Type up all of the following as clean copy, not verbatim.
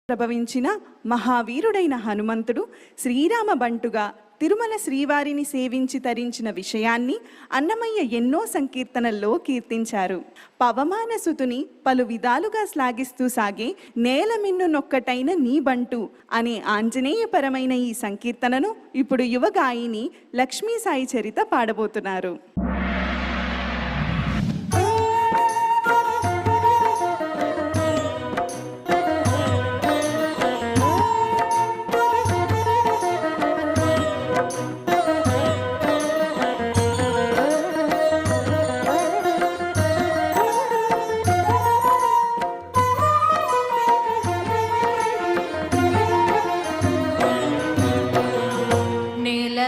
ప్రభవించిన మహావీరుడైన హనుమంతుడు శ్రీరామ బంటుగా తిరుమల శ్రీవారిని సేవించి తరించిన విషయాన్ని అన్నమయ్య ఎన్నో సంకీర్తనల్లో కీర్తించారు. పవమానసుతుని పలు విధాలుగా శ్లాఘిస్తూ సాగే నేల మిన్ను నొక్కటైన నీ బంటు అనే ఆంజనేయపరమైన ఈ సంకీర్తనను ఇప్పుడు యువ గాయిని లక్ష్మీ సాయి చరిత పాడబోతున్నారు.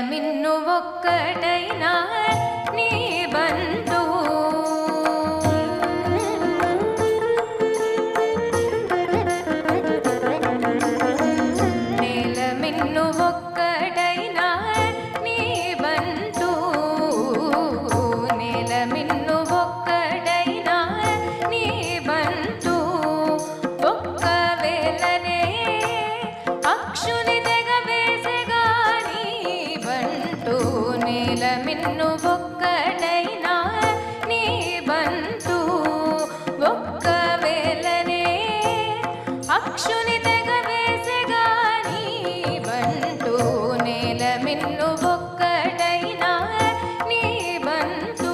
మిన్ను ఒక్కటైనా నీ బంటు నేల మిన్ను ఒక్కటైనా నీ బంటు నేల మిన్ను ఒక్కటైనా నీ బంటు ఒక్కవేళనే అక్షుని మిన్ను ఒక్కటైనా నీ బంటు ఒక్కవేళనే అక్షుని తెగ వేసెగా నీ బంటు నేల మిన్ను ఒక్కటైనా నీ బంటు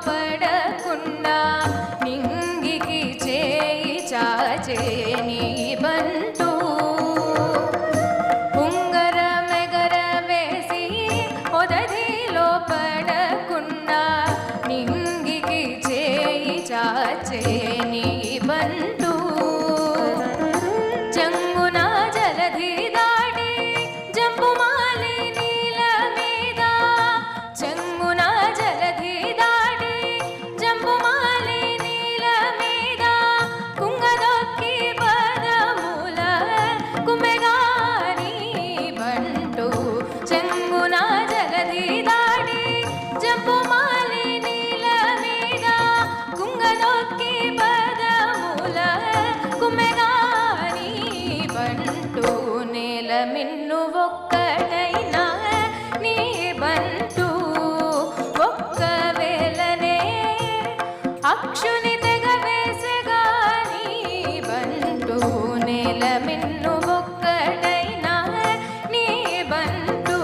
పడకుండా నింగికి చేయి చాచే నీ బంటు ఉంగరమెగర వేసి ఒదధిలో పడకుండా నింగికి చేయి చాచే నీ బంటు జంగున జలధి దాటి జంబుమాలి నీల మీద జంగున జలధి దాటి జంబుమాలి నీల మీద కుంగదొక్కి పదముల కుమెగాని బంటు చెంగున జలధి దాటి జంబుమాలి నీల మీద కుంగదొక్కి పదముల కుమెగాని బంటు నేల మిన్ను ఒక్కటైనా నీ బంటు ఒక్కవేళనే అక్షుని తెగ వేసెగా నీ బంటు నేల మిన్ను ఒక్కటైనా నీ బంటు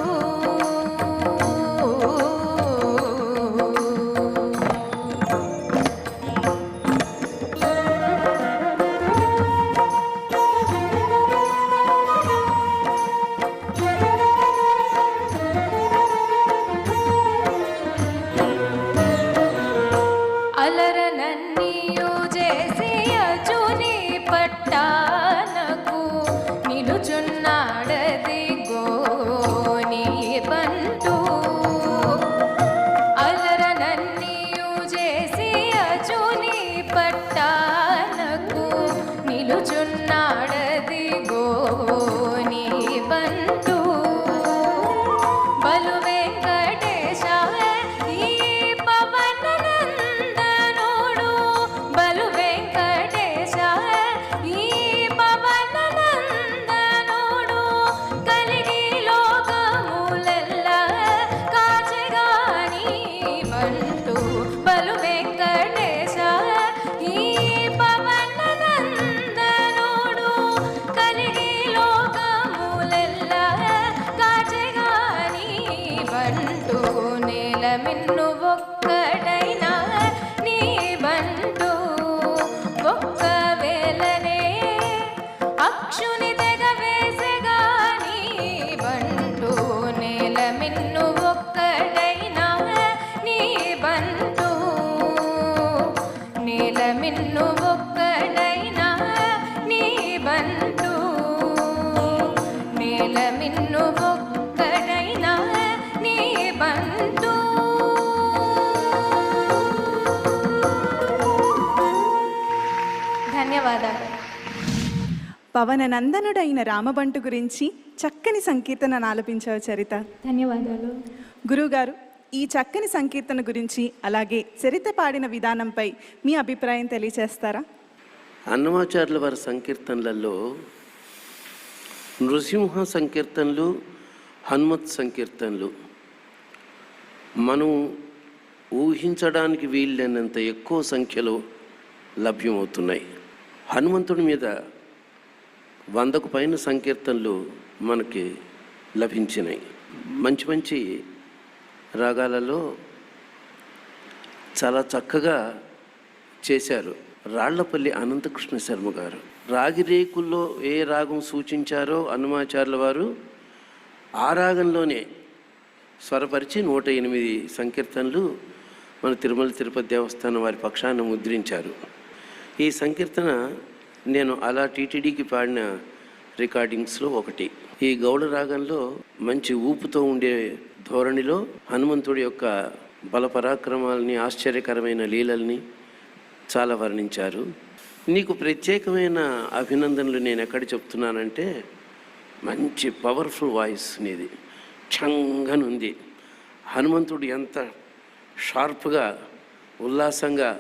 అలరనన్నీయు చేసి అజుని పట్టానకు నిలుచున్నాడదిగో నీ బంటు అలరనన్నీయు చేసి అజుని పట్టానకు నిలుచున్నాడదిగో నీ బంటు బలు వెంకటేశ ఈ పవన బలు వెంకటేశ ఈ పవన నందనుడు కలిగి లోకములెల్లా కాచెగాని బంటు బలు వెంకటేశ ఈ పవన నందనుడు కలిగి లోకములెల్లా కాచెగాని బంటు నేల మిన్ను ఒక్కటైనా నీ బంటు ఒక్కవేళనే అక్షుని తెగ వేసెగా నీ బంటు నేల మిన్ను ఒక్కటైనా నీ బంటు నేల మిన్ను ఒక్కటైనా నీ బంటు నేల మిన్ను ఒక్కటైనా నీ బంటు బంటూ ధన్యవాదాలు. పవననందనుడైన రామబంటు గురించి చక్కని సంకీర్తన ఆలపించావు చరిత. ధన్యవాదాలు. గురువుగారు, ఈ చక్కని సంకీర్తన గురించి అలాగే చరిత పాడిన విధానంపై మీ అభిప్రాయం తెలియచేస్తారా? అన్నమాచార్యుల వారి సంకీర్తనలలో నృసింహ సంకీర్తనలు, హనుమత్ సంకీర్తనలు మనం ఊహించడానికి వీలైనంత ఎక్కువ సంఖ్యలో లభ్యమవుతున్నాయి. హనుమంతుడి మీద 100కు పైన సంకీర్తనలు మనకి లభించినాయి. మంచి మంచి రాగాలలో చాలా చక్కగా చేశారు రాళ్లపల్లి అనంతకృష్ణ శర్మ గారు. రాగిరేకుల్లో ఏ రాగం సూచించారో అన్నమాచార్యుల వారు ఆ రాగంలోనే స్వరపరిచి 108 సంకీర్తనలు మన తిరుమల తిరుపతి దేవస్థానం వారి పక్షాన ముద్రించారు. ఈ సంకీర్తన నేను అలా టీటీడీకి పాడిన రికార్డింగ్స్లో ఒకటి. ఈ గౌడ రాగంలో మంచి ఊపుతో ఉండే ధోరణిలో హనుమంతుడి యొక్క బలపరాక్రమాలని, ఆశ్చర్యకరమైన లీలల్ని చాలా వర్ణించారు. నీకు ప్రత్యేకమైన అభినందనలు నేను ఎక్కడ చెప్తున్నానంటే, మంచి పవర్ఫుల్ వాయిస్ నీది, ఛంగనుంది. హనుమంతుడు ఎంత షార్ప్గా, ఉల్లాసంగా,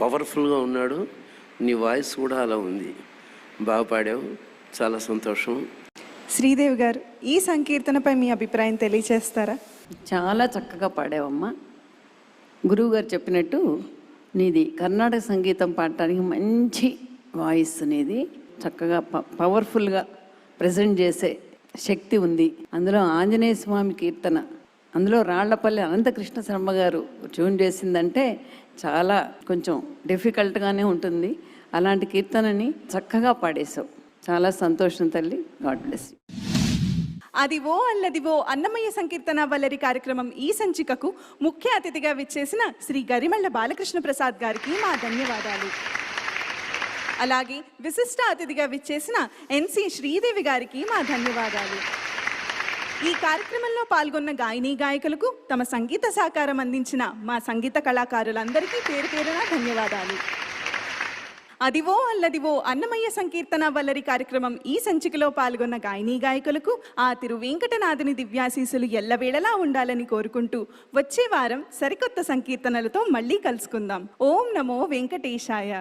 పవర్ఫుల్గా ఉన్నాడు, నీ వాయిస్ కూడా అలా ఉంది. బాగా పాడావు, చాలా సంతోషం. శ్రీదేవి గారు, ఈ సంకీర్తనపై మీ అభిప్రాయం తెలియచేస్తారా? చాలా చక్కగా పాడావమ్మా. గురువుగారు చెప్పినట్టు నీది కర్ణాటక సంగీతం పాడటానికి మంచి వాయిస్ నీది. చక్కగా పవర్ఫుల్గా ప్రజెంట్ చేసే శక్తి ఉంది. అందులో ఆంజనేయ స్వామి కీర్తన, అందులో రాళ్లపల్లి అనంతకృష్ణ శర్మ గారు ట్యూన్ చేసిందంటే చాలా కొంచెం డిఫికల్ట్గానే ఉంటుంది. అలాంటి కీర్తనని చక్కగా పాడేశావు. చాలా సంతోషం తల్లి. God bless you. అదివో అల్లదివో అన్నమయ్య సంకీర్తన వల్లరి కార్యక్రమం ఈ సంచికకు ముఖ్య అతిథిగా విచ్చేసిన శ్రీ గరిమళ్ళ బాలకృష్ణ ప్రసాద్ గారికి మా ధన్యవాదాలు. అలాగే విశిష్ట అతిథిగా విచ్చేసిన ఎన్సి శ్రీదేవి గారికి మా ధన్యవాదాలు. ఈ కార్యక్రమంలో పాల్గొన్న గాయని గాయకులకు తమ సంగీత సహకారం అందించిన మా సంగీత కళాకారులందరికీ పేరు పేరున ధన్యవాదాలు. అదివో అల్లదివో అన్నమయ్య సంకీర్తన వల్లరి కార్యక్రమం ఈ సంచికలో పాల్గొన్న గాయని గాయకులకు ఆ తిరు వెంకటనాథుని దివ్యాశీసులు ఎల్లవేళలా ఉండాలని కోరుకుంటూ వచ్చే వారం సరికొత్త సంకీర్తనలతో మళ్ళీ కలుసుకుందాం. ఓం నమో వెంకటేశాయ.